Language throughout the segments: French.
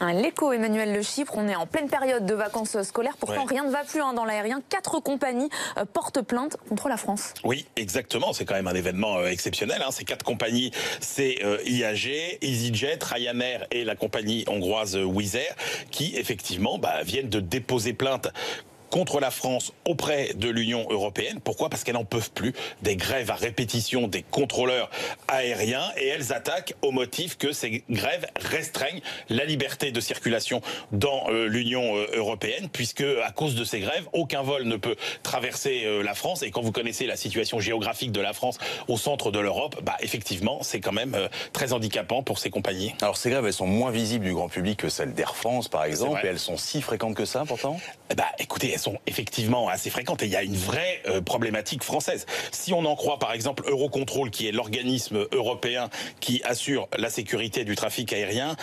L'écho, Emmanuel Le Chypre, on est en pleine période de vacances scolaires. Pourtant, rien ne va plus dans l'aérien. 4 compagnies portent plainte contre la France. Oui, exactement. C'est quand même un événement exceptionnel. Ces 4 compagnies, c'est IAG, EasyJet, Ryanair et la compagnie hongroise Wizz Air, qui effectivement viennent de déposer plainte contre la France auprès de l'Union européenne. Pourquoi? Parce qu'elles n'en peuvent plus des grèves à répétition des contrôleurs aériens, et elles attaquent au motif que ces grèves restreignent la liberté de circulation dans l'Union européenne, puisque à cause de ces grèves, aucun vol ne peut traverser la France. Et quand vous connaissez la situation géographique de la France au centre de l'Europe, effectivement, c'est quand même très handicapant pour ces compagnies. Alors ces grèves, elles sont moins visibles du grand public que celles d'Air France, par exemple, et elles sont si fréquentes que ça, pourtant? Écoutez, elles sont effectivement assez fréquentes, et il y a une vraie problématique française. Si on en croit par exemple Eurocontrol, qui est l'organisme européen qui assure la sécurité du trafic aérien,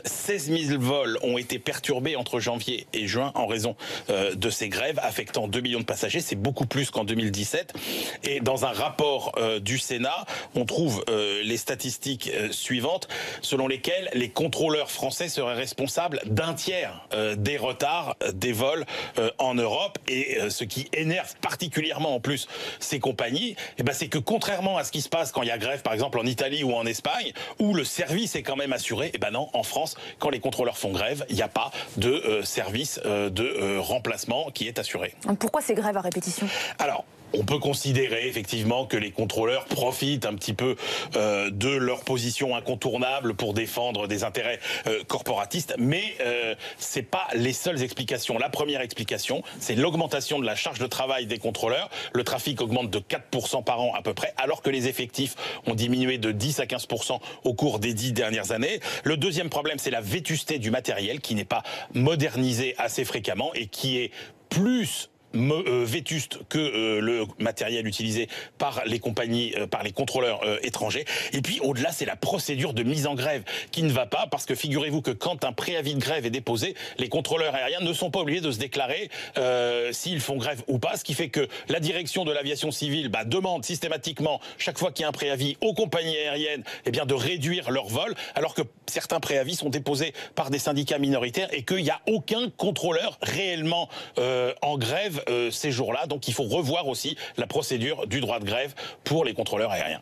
16 000 vols ont été perturbés entre janvier et juin en raison de ces grèves, affectant 2 millions de passagers. C'est beaucoup plus qu'en 2017. Et dans un rapport du Sénat, on trouve les statistiques suivantes, selon lesquelles les contrôleurs français seraient responsables d'un tiers des retards des vols en Europe. Et ce qui énerve particulièrement en plus ces compagnies, c'est que contrairement à ce qui se passe quand il y a grève par exemple en Italie ou en Espagne, où le service est quand même assuré, non, en France, quand les contrôleurs font grève, il n'y a pas de service de remplacement qui est assuré. Pourquoi ces grèves à répétition? Alors, on peut considérer effectivement que les contrôleurs profitent un petit peu de leur position incontournable pour défendre des intérêts corporatistes, mais c'est pas les seules explications. La première explication, c'est l'augmentation de la charge de travail des contrôleurs. Le trafic augmente de 4% par an à peu près, alors que les effectifs ont diminué de 10 à 15% au cours des 10 dernières années. Le deuxième problème, c'est la vétusté du matériel qui n'est pas modernisé assez fréquemment et qui est plus vétuste que le matériel utilisé par les compagnies, par les contrôleurs étrangers. Et puis au-delà, c'est la procédure de mise en grève qui ne va pas, parce que figurez-vous que quand un préavis de grève est déposé, les contrôleurs aériens ne sont pas obligés de se déclarer s'ils font grève ou pas, ce qui fait que la direction de l'aviation civile demande systématiquement, chaque fois qu'il y a un préavis, aux compagnies aériennes de réduire leur vol, alors que certains préavis sont déposés par des syndicats minoritaires et qu'il n'y a aucun contrôleur réellement en grève ces jours-là. Donc il faut revoir aussi la procédure du droit de grève pour les contrôleurs aériens.